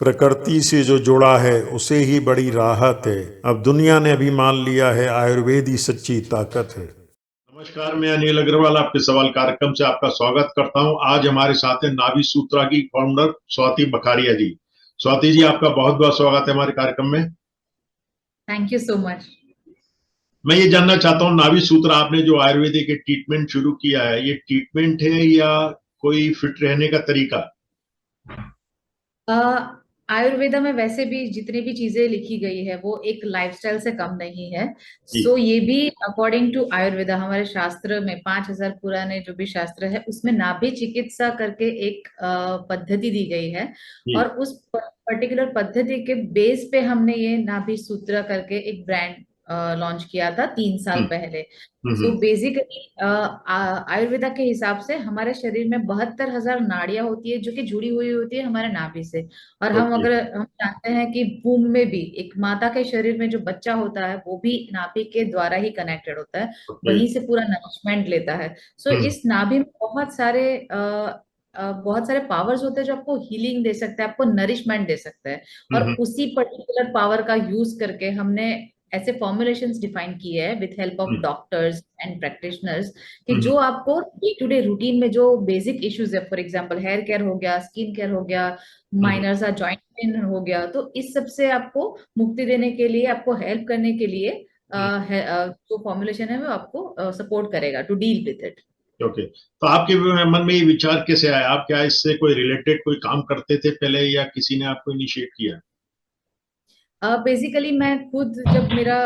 प्रकृति से जो जुड़ा है उसे ही बड़ी राहत है। अब दुनिया ने भी मान लिया है आयुर्वेद ही सच्ची ताकत है। नमस्कार, मैं अनिल अग्रवाल आपके सवाल कार्यक्रम से आपका स्वागत करता हूं। आज हमारे साथ हैं नाभि सूत्रा की फाउंडर स्वाति बखारिया जी। स्वाति जी, आपका बहुत बहुत स्वागत है हमारे कार्यक्रम में। Thank you so much. मैं ये जानना चाहता हूँ, नाभि सूत्रा आपने जो आयुर्वेदिक ट्रीटमेंट शुरू किया है, ये ट्रीटमेंट है या कोई फिट रहने का तरीका? आयुर्वेदा में वैसे भी जितनी भी चीजें लिखी गई है वो एक लाइफस्टाइल से कम नहीं है। जी। सो ये भी अकॉर्डिंग टू आयुर्वेदा, हमारे शास्त्र में 5000 पुराने जो भी शास्त्र है उसमें नाभि चिकित्सा करके एक पद्धति दी गई है। जी। और उस पर्टिकुलर पद्धति के बेस पे हमने ये नाभि सूत्रा करके एक ब्रांड लॉन्च किया था 3 साल हम्म। पहले। सो हम्म। बेसिकली आयुर्वेदा के हिसाब से हमारे शरीर में 72,000 नाड़ियां होती है जो कि जुड़ी हुई होती है हमारे नाभि से। और ओके। हम जानते हैं कि वूम में भी एक माता के शरीर में जो बच्चा होता है वो भी नाभि के द्वारा ही कनेक्टेड होता है। ओके। वहीं से पूरा नरिशमेंट लेता है। सो हम्म। इस नाभि में बहुत सारे पावर्स होते हैं जो आपको हीलिंग दे सकते हैं, आपको नरिशमेंट दे सकते हैं। और हम्म। उसी पर्टिकुलर पावर का यूज करके हमने ऐसे फॉर्मुलेशंस डिफाइन किए हैं with help of hmm. Doctors and practitioners कि हम्म। जो आपको डे टू डे रूटीन में जो बेसिक इश्यूज है, फॉर एग्जांपल हेयर केयर हो गया, स्किन केयर हो गया, हम्म। माइनर सा जॉइंट पेन हो गया, तो इस सब से आपको मुक्ति देने के लिए, आपको हेल्प करने के लिए हम्म। जो फॉर्मुलेशन है वो आपको सपोर्ट करेगा to deal with it. Okay, तो आपके मन में ये विचार कैसे आया? आप क्या इससे कोई रिलेटेड कोई काम करते थे पहले, या किसी ने आपको इनिशिएट किया? बेसिकली मैं खुद जब मेरा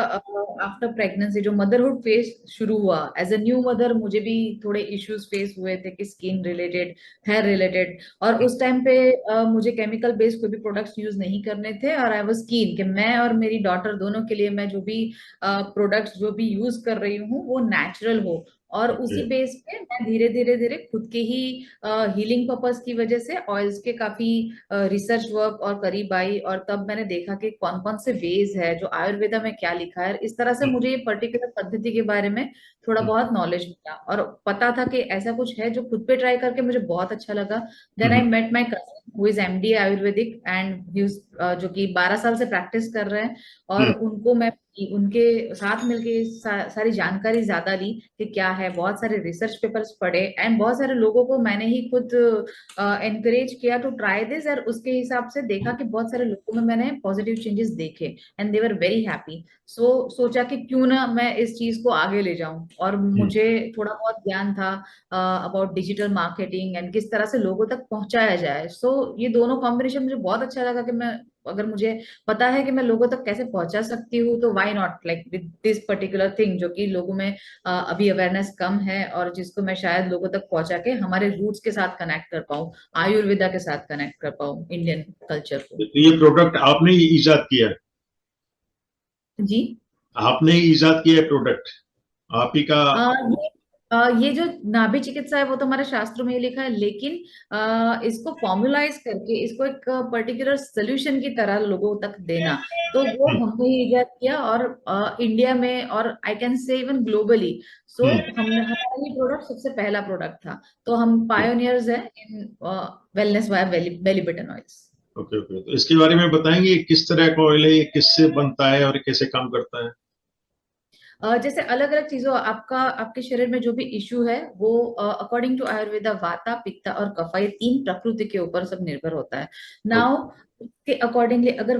आफ्टर प्रेगनेंसी जो मदरहुड फेज शुरू हुआ, एज अ न्यू मदर मुझे भी थोड़े इश्यूज फेस हुए थे कि स्किन रिलेटेड, हेयर रिलेटेड। और उस टाइम पे मुझे केमिकल बेस्ड कोई भी प्रोडक्ट्स यूज नहीं करने थे। और आई वाज कीन कि मैं और मेरी डॉटर दोनों के लिए मैं जो भी प्रोडक्ट्स जो भी यूज कर रही हूँ वो नेचुरल हो। और ओके। उसी बेस पे मैं धीरे धीरे धीरे खुद के ही हीलिंग पर्पस की वजह से ऑयल्स के काफी रिसर्च वर्क और करीब आई। और तब मैंने देखा कि कौन कौन से वेज है जो आयुर्वेदा में क्या लिखा है। इस तरह से हम्म। मुझे ये पर्टिकुलर पद्धति के बारे में थोड़ा हम्म। बहुत नॉलेज मिला और पता था कि ऐसा कुछ है जो खुद पे ट्राई करके मुझे बहुत अच्छा लगा। Then I hmm. Met my cousin who is MD ayurvedic and जो कि 12 साल से प्रैक्टिस कर रहे हैं। और हम्म। उनको मैं उनके साथ मिलके सारी जानकारी ज्यादा ली कि क्या है। बहुत सारे रिसर्च पेपर्स पढ़े एंड बहुत सारे लोगों को मैंने ही खुद एनकरेज किया टू ट्राई दिस। और उसके हिसाब से देखा कि बहुत सारे लोगों में मैंने पॉजिटिव चेंजेस देखे and they were very happy. So सोचा कि क्यों ना मैं इस चीज को आगे ले जाऊं। और हम्म। मुझे थोड़ा बहुत ज्ञान था अबाउट डिजिटल मार्केटिंग एंड किस तरह से लोगों तक पहुंचाया जाए। सो ये दोनों कॉम्बिनेशन मुझे बहुत अच्छा लगा कि मैं, अगर मुझे पता है कि मैं लोगों तक कैसे पहुंचा सकती हूँ, तो why not like with this particular thing जो कि लोगों में अभी अवेयरनेस कम है और जिसको मैं शायद लोगों तक पहुंचा के हमारे रूट्स के साथ कनेक्ट कर पाऊँ, आयुर्वेदा के साथ कनेक्ट कर पाऊँ, इंडियन कल्चर को। तो ये प्रोडक्ट आपने ही इजाद किया है? जी। आपने ही इजाद किया है प्रोडक्ट? आप ही का? ये ये जो नाभि चिकित्सा है वो तो हमारे शास्त्रों में ही लिखा है, लेकिन इसको फॉर्मुलाइज करके इसको एक पर्टिकुलर सोल्यूशन की तरह लोगों तक देना, तो वो हम्म। हमने ही इजाद किया। और इंडिया में और I can say even globally. So hmm. हमने, हमारा ये प्रोडक्ट सबसे पहला प्रोडक्ट था। तो हम पायोनियर्स हैं in wellness via belly button oils. Okay. Okay, तो इसके बारे में बताएंगे ये किस तरह का ऑयल है, ये किससे बनता है और कैसे काम करता है? जैसे अलग अलग चीजों, आपके शरीर में जो भी इश्यू है वो अकॉर्डिंग टू आयुर्वेदा वाता पित्ता और कफा, ये 3 प्रकृति के ऊपर सब निर्भर होता है। ओके। नाउ उसके अकॉर्डिंगली अगर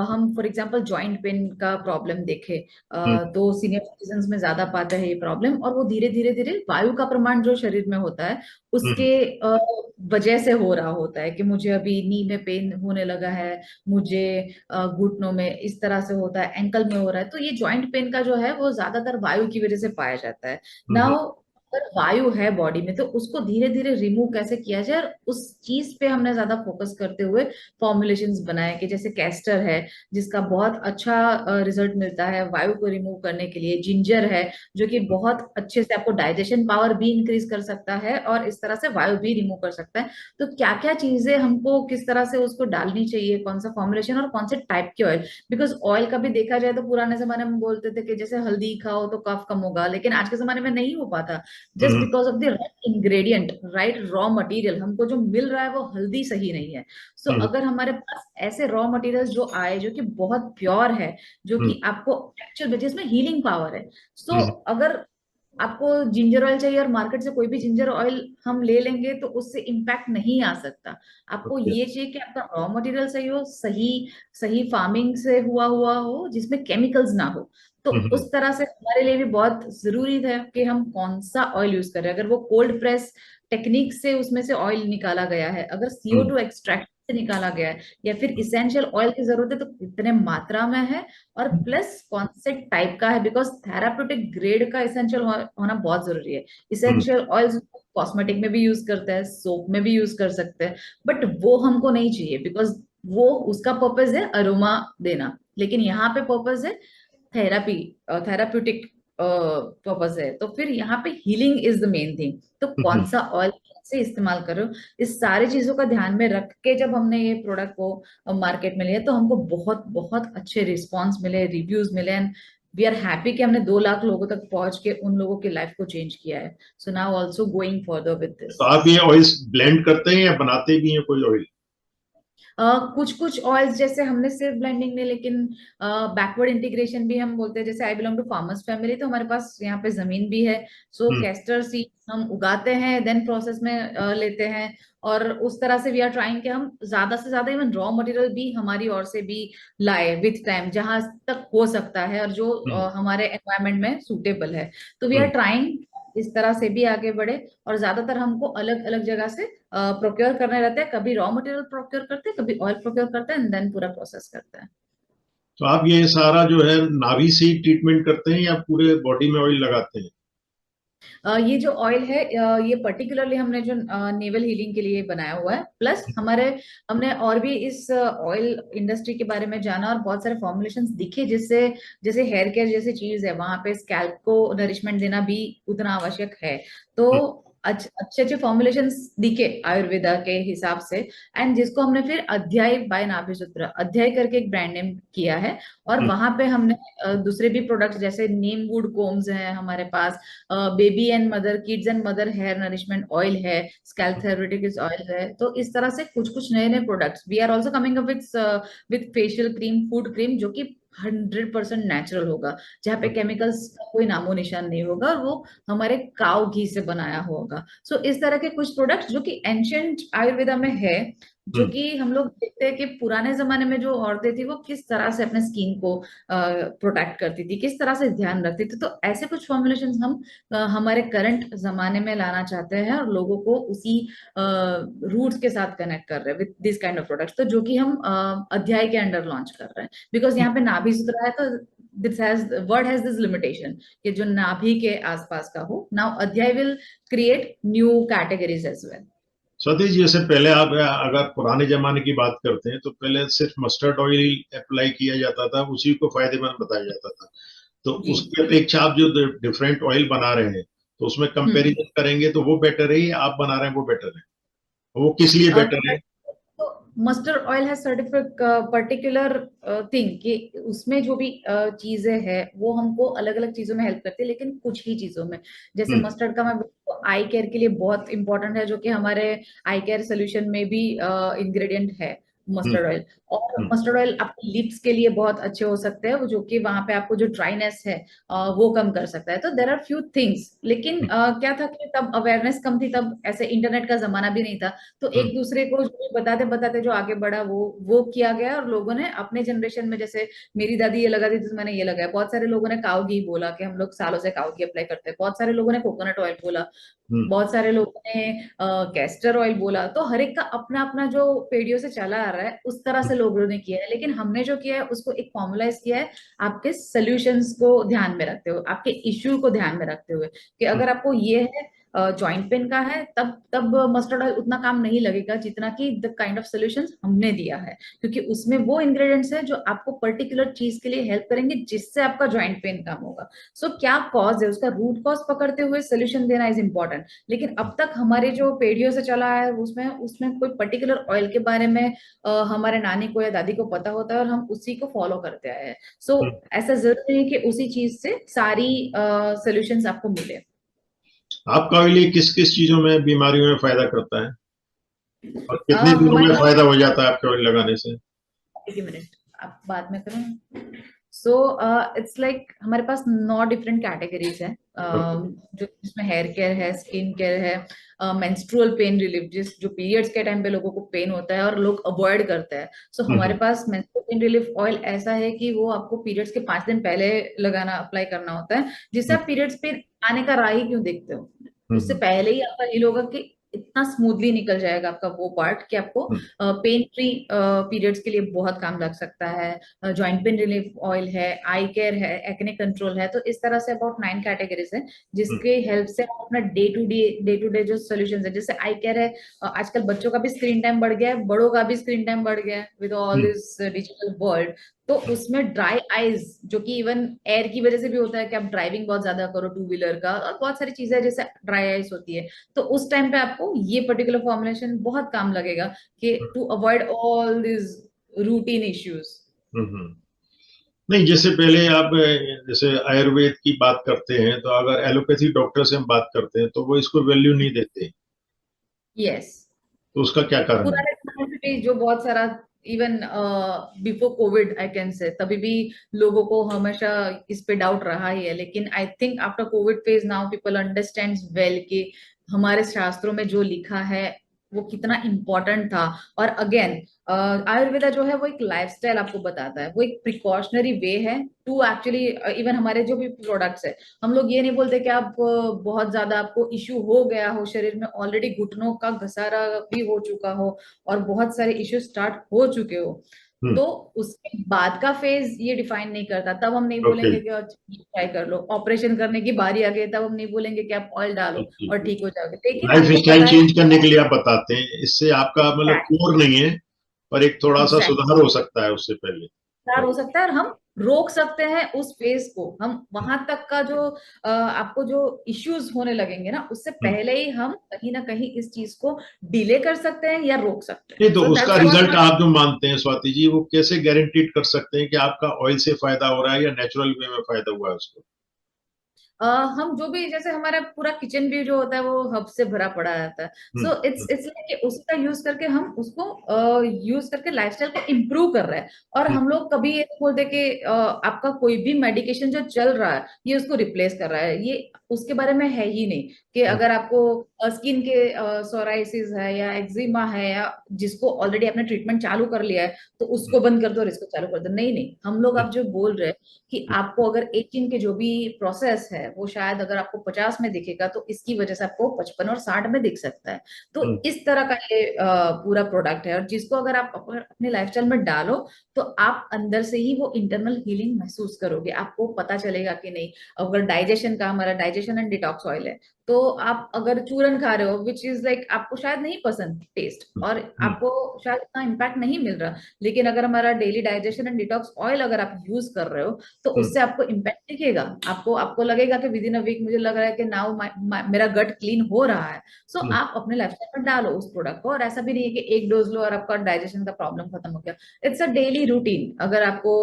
हम फॉर एग्जांपल जॉइंट पेन का प्रॉब्लम देखें, हम्म। तो सीनियर सिटीजन्स में ज्यादा पाते हैं ये प्रॉब्लम। और वो धीरे धीरे धीरे वायु का प्रमाण जो शरीर में होता है हम्म। उसके वजह से हो रहा होता है कि मुझे अभी नी में पेन होने लगा है, मुझे घुटनों में इस तरह से होता है, एंकल में हो रहा है। तो ये जॉइंट पेन का जो है वो ज्यादातर वायु की वजह से पाया जाता है। हम्म। नाउ अगर वायु है बॉडी में तो उसको धीरे धीरे रिमूव कैसे किया जाए, और उस चीज पे हमने ज्यादा फोकस करते हुए फॉर्मुलेशंस बनाए कि जैसे कैस्टर है जिसका बहुत अच्छा रिजल्ट मिलता है वायु को रिमूव करने के लिए। जिंजर है जो कि बहुत अच्छे से आपको डाइजेशन पावर भी इंक्रीज कर सकता है और इस तरह से वायु भी रिमूव कर सकता है। तो क्या क्या चीजें हमको किस तरह से उसको डालनी चाहिए, कौन सा फॉर्मुलेशन और कौन से टाइप के ऑयल। बिकॉज ऑयल का भी देखा जाए तो पुराने जमाने में बोलते थे कि जैसे हल्दी खाओ तो कफ कम होगा, लेकिन आज के जमाने में नहीं हो पाता। Just because of the right ingredient, right raw material. हमको जो मिल रहा है वो हल्दी सही नहीं है। सो हम्म, अगर हमारे पास ऐसे रॉ मटेरियल्स जो आए जो कि बहुत प्योर है, जो हम्म, कि आपको एक्चुअल में जिसमें हीलिंग पावर है। सो हम्म, अगर आपको जिंजर ऑयल चाहिए और मार्केट से कोई भी जिंजर ऑयल हम ले लेंगे तो उससे इम्पैक्ट नहीं आ सकता। आपको ओके, ये चाहिए कि आपका रॉ मटेरियल सही हो, सही सही फार्मिंग से हुआ हुआ हो, जिसमें केमिकल्स ना हो। तो हम्म, उस तरह से हमारे लिए भी बहुत जरूरी है कि हम कौन सा ऑयल यूज करें। अगर वो कोल्ड प्रेस टेक्निक से उसमें से ऑयल निकाला गया है, अगर सीओ हम्म, टू एक्सट्रैक्ट से निकाला गया है, या फिर इसेंशियल ऑयल की जरूरत है तो कितने मात्रा में है, और प्लस कौन से टाइप का है। बिकॉज थेराप्यूटिक ग्रेड का इसेंशियल होना बहुत जरूरी है। हम्म, इसेंशियल ऑयल्स कॉस्मेटिक में भी यूज करते हैं, सोप में भी यूज कर सकते हैं, बट वो हमको नहीं चाहिए बिकॉज वो उसका पर्पज है अरोमा देना, लेकिन यहाँ पे पर्पज है थेरापी, थेराप्यूटिक पर्पज है। तो फिर यहाँ पे healing is the main thing. तो कौन हम्म। सा ऑयल से इस्तेमाल करो, इस सारी चीजों का ध्यान में रख के जब हमने ये प्रोडक्ट को मार्केट में लिया तो हमको बहुत बहुत अच्छे रिस्पॉन्स मिले, रिव्यूज मिले, एंड वी आर हैप्पी कि हमने 2 लाख लोगों तक पहुंच के उन लोगों की लाइफ को चेंज किया है। So now also going further with तो दिस। आप ये ऑयल्स ब्लेंड करते हैं या बनाते भी हैं कोई ऑयल? कुछ कुछ ऑयल्स जैसे हमने सिर्फ ब्लेंडिंग नहीं, लेकिन बैकवर्ड इंटीग्रेशन भी हम बोलते हैं। जैसे I belong to farmers family, तो हमारे पास यहाँ पे जमीन भी है। सो हम्म, कैस्टर सीड हम उगाते हैं, देन प्रोसेस में लेते हैं, और उस तरह से वी आर ट्राइंग कि हम ज्यादा से ज्यादा इवन रॉ मटेरियल भी हमारी ओर से भी लाए विथ टाइम, जहां तक हो सकता है और जो हम्म, हमारे एनवायरमेंट में सूटेबल है। तो वी आर हम्म। ट्राइंग इस तरह से भी आगे बढ़े। और ज्यादातर हमको अलग अलग जगह से प्रोक्योर करने रहते हैं। कभी रॉ मटेरियल प्रोक्योर करते हैं, कभी ऑयल प्रोक्योर करते हैं, एंड देन पूरा प्रोसेस करते हैं। तो आप ये सारा जो है नाभि से ही ट्रीटमेंट करते हैं या पूरे बॉडी में ऑयल लगाते हैं? ये जो ऑयल है, ये पर्टिकुलरली हमने जो नेवल हीलिंग के लिए बनाया हुआ है। प्लस हमारे हमने और भी इस ऑयल इंडस्ट्री के बारे में जाना, और बहुत सारे फॉर्मुलेशंस दिखे जिससे, जैसे हेयर केयर जैसी चीज है, वहां पे स्कैल्प को नरिशमेंट देना भी उतना आवश्यक है। तो हम्म, अच्छे अच्छे फॉर्मुलेशंस दिखे आयुर्वेदा के हिसाब से, एंड जिसको हमने फिर अध्याय बाय नाभिसूत्र अध्याय करके एक ब्रांड नेम किया है। और हम्म, वहां पे हमने दूसरे भी प्रोडक्ट्स जैसे नीम वुड कोम्स हैं हमारे पास, baby and mother, kids and mother hair nourishment oil है, स्कैल्प थेरेप्यूटिक्स ऑयल है। तो इस तरह से कुछ कुछ नए नए products we are also coming up with facial cream, food cream, जो कि 100% नेचुरल होगा, जहाँ पे केमिकल्स का कोई नामो निशान नहीं होगा, और वो हमारे काव घी से बनाया होगा। सो इस तरह के कुछ प्रोडक्ट्स जो कि एंशियंट आयुर्वेदा में है, जो हम्म। कि हम लोग देखते हैं कि पुराने जमाने में जो औरतें थी वो किस तरह से अपने स्किन को प्रोटेक्ट करती थी, किस तरह से ध्यान रखती थी। तो ऐसे कुछ फॉर्मुलेशंस हम हमारे करंट जमाने में लाना चाहते हैं, और लोगों को उसी रूट्स के साथ कनेक्ट कर रहे हैं with this kind of products. तो जो कि हम अध्याय के अंडर लॉन्च कर रहे हैं, बिकॉज यहाँ पे नाभि सूत्र है, तो this has word has this limitation कि जो नाभि के आसपास का हो। Now Adhyay will create new categories as well. Satish, जैसे पहले आप अगर पुराने जमाने की बात करते हैं तो पहले सिर्फ मस्टर्ड ऑयल अप्लाई किया जाता था, उसी को फायदेमंद बताया जाता था। तो जी। उसकी अपेक्षा आप जो डिफरेंट ऑयल बना रहे हैं तो उसमें हम्म। कंपैरिजन करेंगे तो वो बेटर है या आप बना रहे हैं वो बेटर है? वो किस लिए बेटर है? तो मस्टर्ड ऑयल है सर्टिफिक पर्टिकुलर थिंग कि उसमें जो भी चीजें हैं वो हमको अलग अलग चीजों में हेल्प करती है, लेकिन कुछ ही चीजों में। जैसे हम्म, मस्टर्ड का मैं आई केयर के लिए बहुत इंपॉर्टेंट है, जो कि हमारे आई केयर सोल्यूशन में भी इंग्रेडिएंट है हम्म, मस्टर्ड ऑयल। और हम्म, मस्टर्ड ऑयल आपके लिप्स के लिए बहुत अच्छे हो सकते हैं, वो जो कि वहां पे आपको जो ड्राइनेस है वो कम कर सकता है। तो देर आर फ्यू थिंग्स, लेकिन क्या था कि तब अवेयरनेस कम थी, तब ऐसे इंटरनेट का जमाना भी नहीं था। तो हम्म, एक दूसरे को जो बताते बताते जो आगे बढ़ा वो किया गया, और लोगों ने अपने जनरेशन में, जैसे मेरी दादी ये लगाती थी तो मैंने ये लगाया। बहुत सारे लोगों ने काऊ घी बोला कि हम लोग सालों से काऊ घी अप्लाई करते हैं, बहुत सारे लोगों ने कोकोनट ऑयल बोला, हम्म, बहुत सारे लोगों ने कैस्टर ऑयल बोला। तो हर एक का अपना अपना जो पीढ़ियों से चला आ रहा है उस तरह से लोगों ने किया है, लेकिन हमने जो किया है उसको एक फॉर्मुलाइज किया है आपके सोल्यूशंस को ध्यान में रखते हुए, आपके इश्यू को ध्यान में रखते हुए, कि हम्म, अगर आपको ये है जॉइंट पेन का है, तब तब मस्टर्ड ऑयल उतना काम नहीं लगेगा जितना कि द काइंड ऑफ सॉल्यूशंस हमने दिया है, क्योंकि उसमें वो इंग्रेडिएंट्स है जो आपको पर्टिकुलर चीज के लिए हेल्प करेंगे, जिससे आपका जॉइंट पेन कम होगा। सो क्या कॉज है उसका रूट कॉज पकड़ते हुए सोल्यूशन देना इज इंपॉर्टेंट। लेकिन अब तक हमारे जो पीढ़ियों से चला है उसमें उसमें कोई पर्टिकुलर ऑयल के बारे में हमारे नानी को या दादी को पता होता है, और हम उसी को फॉलो करते आए हैं। हम्म। ऐसा जरूरी नहीं कि उसी चीज से सारी सोल्यूशंस आपको मिले। आपका ऑयल ये किस किस चीजों में, बीमारियों में फायदा करता है, और कितने दिनों हमारे में पास, फायदा हो जाता है आपके ऑयल लगाने से? एक ही मिनट, आप बाद में करें। सो इट्स लाइक हमारे पास 9 डिफरेंट कैटेगरीज है, ओके। जो जिसमें हेयर केयर है, स्किन केयर है, मेंस्ट्रुअल पेन रिलीफ, जो पीरियड्स के टाइम पे लोगों को पेन होता है और लोग अवॉइड करते हैं। सो हमारे हम्म। पास मेंस्ट्रुअल पेन रिलीफ ऑयल ऐसा है कि वो आपको पीरियड्स के 5 दिन पहले लगाना, अप्लाई करना होता है, जिससे आप पीरियड्स पे आने का राह ही क्यों देखते हो, उससे हम्म। पहले ही आपका फील होगा कि इतना स्मूथली निकल जाएगा आपका वो पार्ट कि आपको हम्म। पेन फ्री पीरियड्स के लिए बहुत काम लग सकता है। जॉइंट पेन रिलीफ ऑयल है, आई केयर है, एक्ने कंट्रोल है। तो इस तरह से अबाउट 9 कैटेगरीज है, हम्म। जिसके हेल्प से हम अपना डे टू डे जो सोल्यूशन है, जैसे आई केयर है, आजकल बच्चों का भी स्क्रीन टाइम बढ़ गया है, बड़ों का भी स्क्रीन टाइम बढ़ गया है with all hmm. This digital world. तो उसमें ड्राई आईज, जो कि इवन एयर की वजह से भी होता है कि आप ड्राइविंग बहुत ज्यादा करो टू व्हीलर का, और बहुत सारी चीजें हैं जैसे ड्राई आईज होती है, तो उस टाइम पे आपको ये पर्टिकुलर फॉर्मुलेशन बहुत काम लगेगा कि to avoid all this routine issues. Hmm. नहीं, जैसे पहले आप जैसे आयुर्वेद की बात करते हैं, तो अगर एलोपैथी डॉक्टर से हम बात करते हैं तो वो इसको वैल्यू नहीं देते, यस, तो उसका क्या कारण है? पुराने जमाने में भी जो बहुत सारा, even before Covid I can से, तभी भी लोगों को हमेशा इस पे डाउट रहा ही है, लेकिन I think after Covid phase now people understands well कि हमारे शास्त्रों में जो लिखा है वो कितना इम्पोर्टेंट था। और अगेन आयुर्वेदा जो है वो एक लाइफस्टाइल आपको बताता है, वो एक प्रिकॉशनरी वे है टू एक्चुअली, इवन हमारे जो भी प्रोडक्ट्स है, हम लोग ये नहीं बोलते कि आप बहुत ज्यादा आपको इश्यू हो गया हो शरीर में, ऑलरेडी घुटनों का घसारा भी हो चुका हो और बहुत सारे इश्यू स्टार्ट हो चुके हो, हम्म। तो उसके बाद का फेज ये डिफाइन नहीं करता। तब हम नहीं ओके। बोलेंगे कि ट्राई कर लो, ऑपरेशन करने की बारी आ गई तब हम नहीं बोलेंगे कि आप ऑयल डालो ठीक ठीक और ठीक। ठीक हो जाओगे, लेकिन लाइफ आपको स्टाइल पता है चेंज करने के लिए आप बताते हैं, इससे आपका मतलब कोर नहीं है, पर एक थोड़ा सा एग्जैक्ट सुधार हो सकता है उससे पहले। तैयार हो सकता है, और हम रोक सकते हैं उस फेज को, हम वहां तक का जो आपको जो इश्यूज होने लगेंगे ना, उससे हम्म। पहले ही हम कहीं ना कहीं इस चीज को डिले कर सकते हैं या रोक सकते हैं। नहीं, तो सो उसका दैट्स रिजल्ट व्हाट। आप जो मानते हैं स्वाति जी, वो कैसे गारंटीड कर सकते हैं कि आपका ऑयल से फायदा हो रहा है या नेचुरल वे में फायदा हुआ है उसको? हम जो भी, जैसे हमारा पूरा किचन भी जो होता है वो हब से भरा पड़ा रहता है, हम्म। सो इट्स इट्स लाइक उसका यूज करके हम उसको यूज करके लाइफस्टाइल को इम्प्रूव कर रहे हैं। और हम्म। हम लोग कभी ये नहीं बोलते कि आपका कोई भी मेडिकेशन जो चल रहा है ये उसको रिप्लेस कर रहा है, ये उसके बारे में है ही नहीं। कि हम्म। अगर आपको स्किन के सोराइसिस है या एक्जिमा है, या जिसको ऑलरेडी आपने ट्रीटमेंट चालू कर लिया है, तो उसको बंद कर दो और इसको चालू कर दो, नहीं नहीं, हम लोग अब जो बोल रहे हैं कि आपको अगर एजिंग के जो भी प्रोसेस है वो शायद अगर आपको 50 में दिखेगा, तो इसकी वजह से आपको 55 और 60 में दिख सकता है। तो हम्म। इस तरह का ये पूरा प्रोडक्ट है, और जिसको अगर आप अपने लाइफस्टाइल में डालो, तो आप अंदर से ही वो इंटरनल हीलिंग महसूस करोगे, आपको पता चलेगा कि नहीं। अगर डाइजेशन का, हमारा डाइजेशन एंड डिटॉक्स ऑयल है, तो आप अगर चूरन खा रहे हो विच इज लाइक आपको शायद नहीं पसंद टेस्ट, और हम्म। आपको शायद इतना इम्पैक्ट नहीं मिल रहा, लेकिन अगर हमारा daily digestion and detox oil अगर आप यूज कर रहे हो, तो हम्म। उससे आपको इम्पैक्ट दिखेगा। आपको आपको लगेगा कि विद इन अ वीक मुझे लग रहा है कि नाउ मेरा गट क्लीन हो रहा है। सो हम्म। आप अपने लाइफस्टाइल में डालो उस प्रोडक्ट को, और ऐसा भी नहीं है कि एक डोज लो और आपका डाइजेशन का प्रॉब्लम खत्म हो गया। It's a daily routine. अगर आपको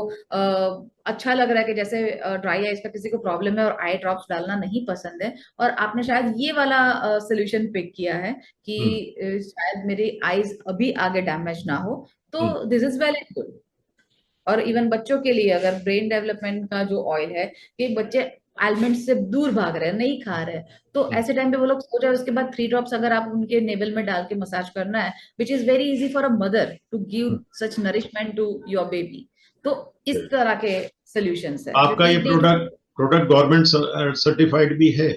अच्छा लग रहा है कि जैसे ड्राई आइज का किसी को प्रॉब्लम है और आई ड्रॉप्स डालना नहीं पसंद है, और आपने शायद ये वाला सोल्यूशन पिक किया है कि हम्म। शायद मेरी आईज अभी आगे डैमेज ना हो, तो hmm. This is well and good. और इवन बच्चों के लिए अगर ब्रेन डेवलपमेंट का जो ऑयल है, कि बच्चे आलमंड से दूर भाग रहे हैं, नहीं खा रहे हैं, तो हम्म। ऐसे टाइम पे वो लोग सो जाए, उसके बाद 3 ड्रॉप्स अगर आप उनके नेवल में डाल के मसाज करना है, which is very easy for a mother to give hmm. Such nourishment to your baby. तो इस तरह के सोल्यूशंस है जो आपका कि ये डे टू। प्रोडक्ट प्रोडक्ट गवर्नमेंट सर्टिफाइड भी है?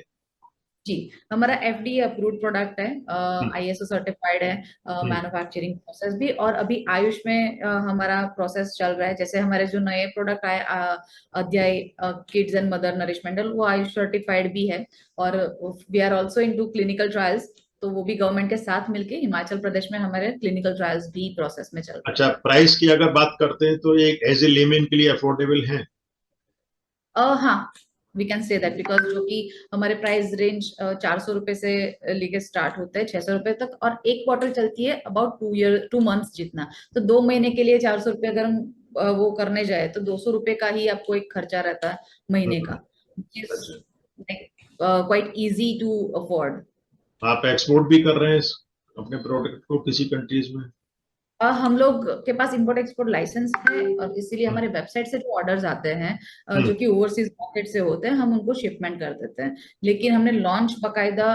जी, हमारा एफडीए अप्रूव्ड प्रोडक्ट है, हम्म। आईएसओ सर्टिफाइड है, हम्म। मैन्युफैक्चरिंग प्रोसेस भी, और अभी आयुष में हमारा प्रोसेस चल रहा है। जैसे हमारे जो नए प्रोडक्ट आए, अध्याय किड्स एंड मदर नरिशमेंट, वो आयुष सर्टिफाइड भी है। और we are also into clinical trials, तो वो भी गवर्नमेंट के साथ मिलके हिमाचल प्रदेश में हमारे क्लिनिकल ट्रायल्स भी प्रोसेस में चल रहे हैं। अच्छा, प्राइस की अगर बात करते हैं तो एक एज ए लेमेन के लिए अफोर्डेबल है? हाँ, we can say that, because जो कि हमारे प्राइस रेंज 400 रुपए से लेके स्टार्ट होते हैं 600 रुपए तक, और एक बॉटल चलती है अबाउट 2 मंथ्स जितना। तो 2 महीने के लिए 400 रुपये अगर हम वो करने जाए, तो 200 रुपये का ही आपको एक खर्चा रहता है महीने हम्म। का, जिस अच्छा। Quite easy to afford. आप एक्सपोर्ट भी कर रहे हैं अपने प्रोडक्ट को किसी कंट्रीज में? हम लोग के पास इंपोर्ट एक्सपोर्ट लाइसेंस है, और इसीलिए हम्म, हमारे वेबसाइट से जो ऑर्डर्स आते हैं हम्म, जो कि ओवरसीज मार्केट से होते हैं, हम उनको शिपमेंट कर देते हैं। लेकिन हमने लॉन्च बकायदा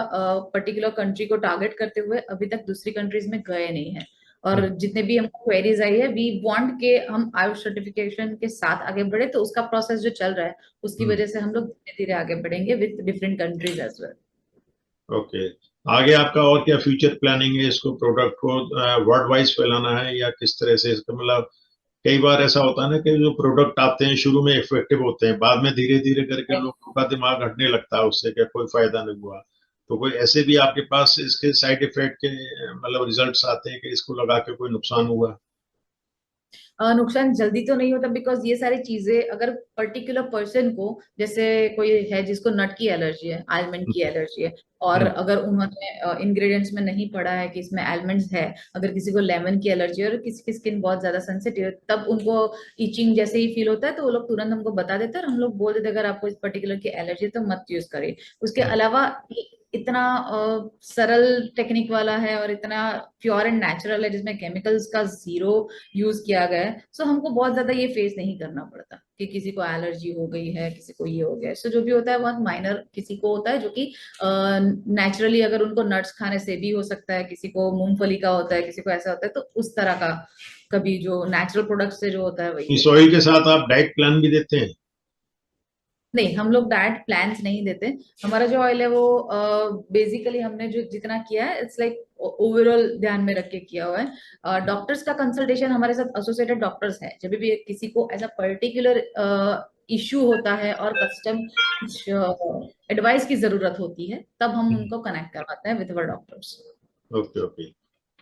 पर्टिकुलर कंट्री को टारगेट करते हुए अभी तक दूसरी कंट्रीज में गए नहीं है। और हम्म, जितने भी हमको क्वेरीज आई है, वी वांट के हम आयुष सर्टिफिकेशन के साथ आगे बढ़े, तो उसका प्रोसेस जो चल रहा है उसकी हम्म। वजह से हम लोग धीरे धीरे आगे बढ़ेंगे with different countries as well. Okay. आगे आपका और क्या फ्यूचर प्लानिंग है? इसको प्रोडक्ट को वर्ल्ड वाइज फैलाना है या किस तरह से इसका मतलब? कई बार ऐसा होता है ना कि जो प्रोडक्ट आते हैं शुरू में इफेक्टिव होते हैं, बाद में धीरे धीरे करके लोगों का दिमाग हटने लगता है उससे, क्या कोई फायदा नहीं हुआ। तो कोई ऐसे भी आपके पास इसके साइड इफेक्ट के मतलब रिजल्ट्स आते हैं कि इसको लगा के कोई नुकसान हुआ? नुकसान जल्दी तो नहीं होता, बिकॉज ये सारी चीजें अगर पर्टिकुलर पर्सन को, जैसे कोई है जिसको नट की एलर्जी है, आलमंड की एलर्जी है, और हम्म, अगर उन्होंने इंग्रेडिएंट्स में नहीं पढ़ा है कि इसमें आलमंड्स है, अगर किसी को लेमन की एलर्जी है और किसी की स्किन बहुत ज्यादा सेंसिटिव है, तब उनको इचिंग जैसे ही फील होता है तो वो लोग तुरंत हमको बता देते हैं, और हम लोग बोल देते हैं अगर आपको इस पर्टिकुलर की एलर्जी है तो मत यूज करिए। उसके हम्म, अलावा इतना सरल टेक्निक वाला है और इतना प्योर एंड नेचुरल है, जिसमें केमिकल्स का जीरो यूज किया गया है, सो हमको बहुत ज्यादा ये फेस नहीं करना पड़ता कि किसी को एलर्जी हो गई है, किसी को ये हो गया है। सो जो भी होता है बहुत माइनर किसी को होता है, जो कि नेचुरली अगर उनको नट्स खाने से भी हो सकता है, किसी को मूंगफली का होता है, किसी को ऐसा होता है, तो उस तरह का कभी जो नेचुरल प्रोडक्ट से जो होता है वही इस होता है। ऑयल के साथ आप डाइट प्लान भी देते हैं? नहीं, हम लोग डाइट प्लान्स नहीं देते। हमारा जो ऑयल है वो बेसिकली हमने जो जितना किया है, इट्स लाइक ओवरऑल ध्यान में रख के किया हुआ है। डॉक्टर्स का कंसल्टेशन हमारे साथ एसोसिएटेड डॉक्टर्स है, जब भी किसी को ऐसा पर्टिकुलर इश्यू होता है और कस्टम कुछ एडवाइस की जरूरत होती है, तब हम उनको कनेक्ट करवाते हैं with our doctors. Okay, okay.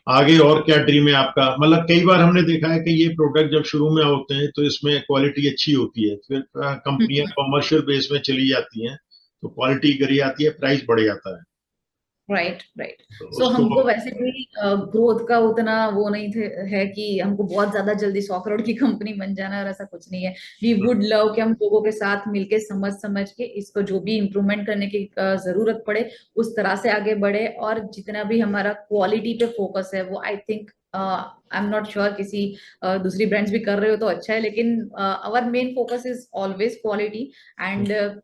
आगे और क्या ड्रीम है आपका? मतलब कई बार हमने देखा है कि ये प्रोडक्ट जब शुरू में होते हैं तो इसमें क्वालिटी अच्छी होती है, फिर कंपनियां कमर्शियल बेस में चली जाती हैं तो क्वालिटी गिरी आती है, प्राइस बढ़ जाता है। Right, right. तो सो उसको हमको वैसे भी ग्रोथ का उतना वो नहीं थे है कि हमको बहुत ज्यादा जल्दी 100 करोड़ की कंपनी बन जाना है, और ऐसा कुछ नहीं है। वी वुड लव कि हम लोगों के साथ मिलके समझ समझ के इसको जो भी इम्प्रूवमेंट करने की जरूरत पड़े उस तरह से आगे बढ़े, और जितना भी हमारा क्वालिटी पे फोकस है वो I think I am not sure किसी दूसरी ब्रांड्स भी कर रहे हो तो अच्छा है, लेकिन our main focus is always quality. And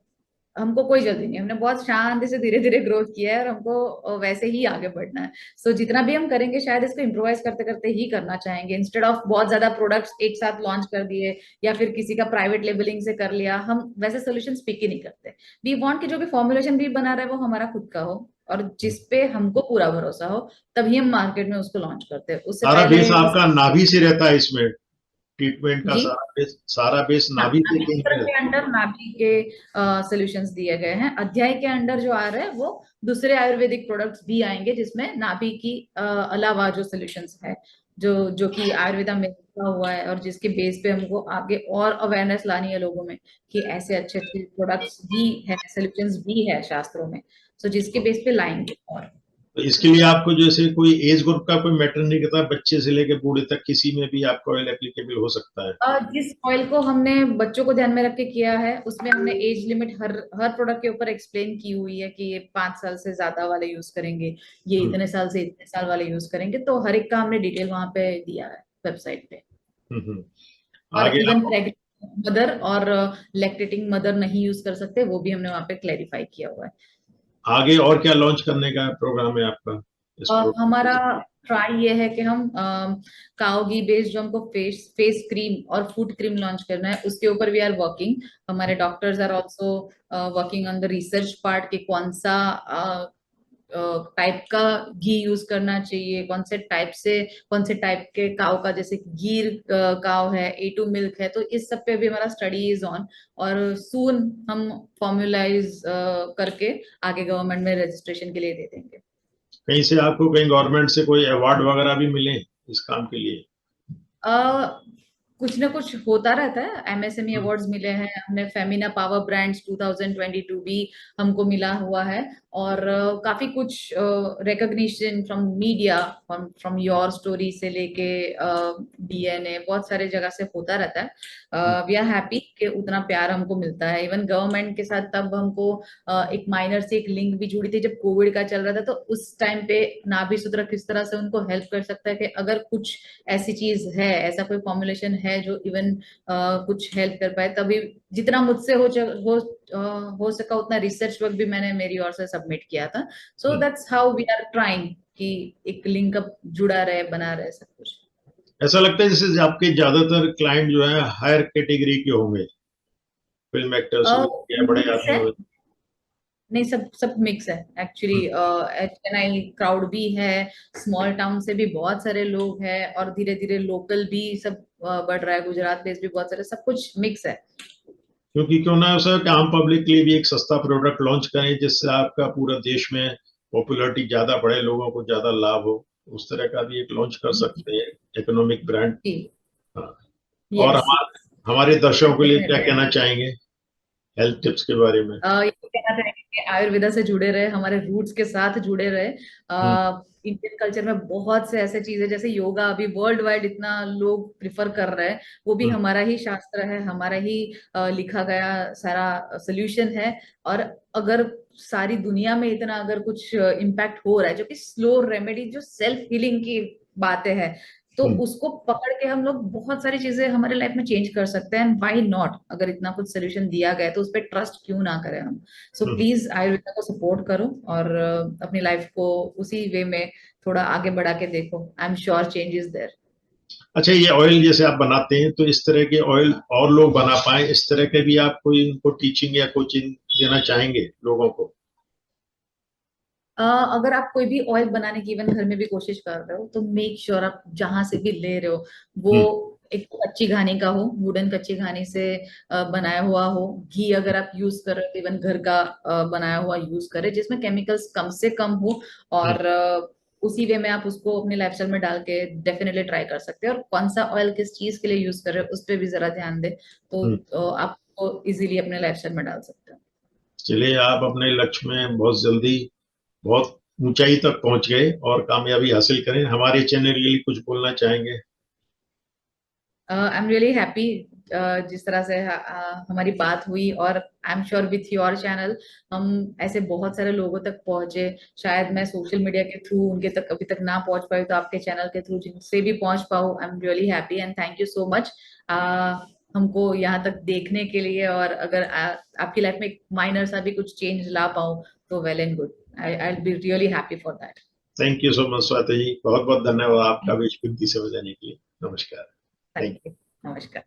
हमको कोई जल्दी नहीं, हमने बहुत शांति से धीरे धीरे ग्रोथ किया है, और हमको वैसे ही आगे बढ़ना है। सो जितना भी हम करेंगे शायद इसको इम्प्रोवाइज करते करते ही करना चाहेंगे, इंस्टेड ऑफ बहुत ज्यादा प्रोडक्ट्स एक साथ लॉन्च कर दिए या फिर किसी का प्राइवेट लेबलिंग से कर लिया। हम वैसे सोल्यूशन पिक ही नहीं करते। वी वांट कि जो भी फॉर्मुलेशन भी बना रहा है वो हमारा खुद का हो, और जिस पे हमको पूरा भरोसा हो, तभी हम मार्केट में उसको लॉन्च करते हैं। उससे सारा पहले बेस आपका नाभि से रहता है इसमें? ट्रीटमेंट का जी, सारा बेस हाँ, नाभि से नाभि कहीं मंत्र पे? के अंडर नाभि के सॉल्यूशंस दिए गए हैं। अध्याय के अंडर जो आ रहे हैं वो दूसरे आयुर्वेदिक प्रोडक्ट्स भी आएंगे, जिसमें नाभि की अलावा जो सॉल्यूशंस है, जो कि आयुर्वेदा में लिखा हुआ है, और जिसके बेस पे हमको आगे और अवेयरनेस लानी है लोगों में कि ऐसे अच्छे अच्छे प्रोडक्ट्स भी है, सॉल्यूशंस भी है शास्त्रों में। सो जिसके बेस पे लाएंगे। और तो इसके लिए आपको जैसे कोई एज ग्रुप का कोई मैटर नहीं करता, बच्चे से लेकर बूढ़े तक किसी में भी आपका ऑयल एप्लीकेबल हो सकता है? जिस ऑयल को हमने बच्चों को ध्यान में रख के किया है, उसमें हमने एज लिमिट हर हर प्रोडक्ट के ऊपर एक्सप्लेन की हुई है कि ये 5 साल से ज्यादा वाले यूज करेंगे, ये हम्म, इतने साल से इतने साल वाले यूज करेंगे, तो हर एक का हमने डिटेल वहां पे दिया है वेबसाइट पे। हम्म, और आगे इवन आप प्रेग्नेंट मदर और लैक्टेटिंग मदर नहीं यूज कर सकते, वो भी हमने वहां पे क्लेरिफाई किया हुआ है। आगे और क्या लॉन्च करने का प्रोग्राम है आपका इस प्रोडक्ट हमारा के? ट्राई ये है कि हम काओ घी बेस्ड जो हमको फेस फेस क्रीम और फूड क्रीम लॉन्च करना है, उसके ऊपर वी आर वर्किंग। हमारे doctors are also working on the research part कि कौन सा टाइप का घी यूज करना चाहिए, कौन से टाइप के काव का, जैसे गिर काव है, A2 मिल्क है, तो इस सब पे भी हमारा स्टडी इज ऑन। और सून हम फॉर्मुलाइज करके आगे गवर्नमेंट में रजिस्ट्रेशन के लिए दे देंगे। कहीं से आपको कहीं गवर्नमेंट से कोई अवार्ड वगैरह भी मिले इस काम के लिए? कुछ ना कुछ होता रहता है। एमएसएमई हम्म, अवार्ड्स मिले हैं हमने, फेमिना पावर ब्रांड्स 2022 भी हमको मिला हुआ है। और काफी कुछ recognition from media, from your story से लेके डीएनए, बहुत सारे जगह से होता रहता है। वी आर हैप्पी कि उतना प्यार हमको मिलता है। इवन गवर्नमेंट के साथ तब हमको एक माइनर से एक लिंक भी जुड़ी थी जब कोविड का चल रहा था, तो उस टाइम पे नाभि सूत्र किस तरह से उनको हेल्प कर सकता है कि अगर कुछ ऐसी चीज है, ऐसा कोई फॉर्मुलेशन है जो इवन कुछ हेल्प कर पाए, तभी जितना मुझसे हो सका उतना रिसर्च वर्क भी मैंने मेरी ओर से सबमिट किया था। So hmm. That's how we are trying कि एक लिंक अप जुड़ा रहे, बना रहे सब कुछ। ऐसा लगता है जैसे आपके ज्यादातर क्लाइंट जो है हायर कैटेगरी के होंगे, फिल्म एक्टर्स हो या बड़े मिक्स आदमी है, हो। नहीं सब सब मिक्स है एक्चुअली। हम्म, एचएनआई क्राउड भी है, स्मॉल टाउन से भी बहुत सारे लोग हैं, और धीरे धीरे लोकल भी सब बढ़ रहा है, गुजरात बेस भी बहुत सारे, सब कुछ मिक्स है। क्योंकि क्यों ना ऐसा कि आम पब्लिक के लिए भी एक सस्ता प्रोडक्ट लॉन्च करें जिससे आपका पूरा देश में पॉपुलैरिटी ज्यादा बढ़े, लोगों को ज्यादा लाभ हो। उस तरह का भी एक लॉन्च कर सकते हैं, इकोनॉमिक ब्रांड। जी। हाँ। और यस। हमारे दर्शकों के लिए क्या डेफिनेटली। कहना चाहेंगे हेल्थ टिप्स के बारे में? ये कहना चाहेंगे कि आयुर्वेदा से जुड़े रहे, हमारे रूट्स के साथ जुड़े रहे। हम्म, इंडियन कल्चर में बहुत से ऐसे चीजें, जैसे योगा अभी वर्ल्ड वाइड इतना लोग प्रिफर कर रहे हैं, वो भी हम्म, हमारा ही शास्त्र है, हमारा ही लिखा गया सारा सोल्यूशन है। और अगर सारी दुनिया में इतना अगर कुछ इम्पैक्ट हो रहा है, जो कि स्लो रेमेडी, जो सेल्फ हीलिंग की बातें हैं, तो हम्म, उसको पकड़ के हम लोग बहुत सारी चीजें हमारे लाइफ में चेंज कर सकते हैं। एंड व्हाई नॉट, अगर इतना कुछ सोल्यूशन दिया गया है तो उस पर ट्रस्ट क्यों ना करें हम। सो हम्म। प्लीज आयुर्वेदा को सपोर्ट करो, और अपनी लाइफ को उसी वे में थोड़ा आगे बढ़ा के देखो। I am sure change is there. अच्छा, ये ऑयल जैसे आप बनाते हैं तो इस तरह के ऑयल और लोग बना पाए, इस तरह के भी आप कोई इनको टीचिंग या कोचिंग देना चाहेंगे लोगों को? अगर आप कोई भी ऑयल बनाने की इवन घर में भी कोशिश कर रहे हो, तो मेक श्योर आप जहां से भी ले रहे हो वो हम्म, एक कच्ची घानी का हो, वुडन कच्ची घानी से बनाया हुआ हो। घी अगर आप यूज कर रहे हो तो इवन घर का बनाया हुआ यूज करें, जिसमें केमिकल्स कम से कम हो। हम्म, और उसी वे में आप उसको अपने लाइफस्टाइल में डाल के डेफिनेटली ट्राई कर सकते हैं। और कौन सा ऑयल किस चीज के लिए यूज कर रहे हो उस पर भी जरा ध्यान दें, तो हम्म। आप इजीली अपने लाइफस्टाइल में डाल सकते हो। चलिए, आप अपने लक्ष्य में बहुत जल्दी बहुत ऊंचाई तक पहुंच गए और कामयाबी हासिल करें। हमारे चैनल के लिए कुछ बोलना चाहेंगे? आई एम रियली हैप्पी जिस तरह से हमारी बात हुई, और आई am sure with your channel हम ऐसे बहुत सारे लोगों तक पहुंचे। शायद मैं सोशल मीडिया के थ्रू उनके तक अभी तक ना पहुंच पाई, तो आपके चैनल के थ्रू जिनसे भी पहुंच पाऊँ, I am really happy and thank you so much हमको यहाँ तक देखने के लिए। और अगर आपकी लाइफ में एक माइनर सा भी कुछ चेंज ला पाऊँ तो well and good. I will be really happy for that. Thank you so much Swati ji, बहुत बहुत धन्यवाद आपका भी कीमती समय देने के लिए। नमस्कार। Thank thank you. नमस्कार।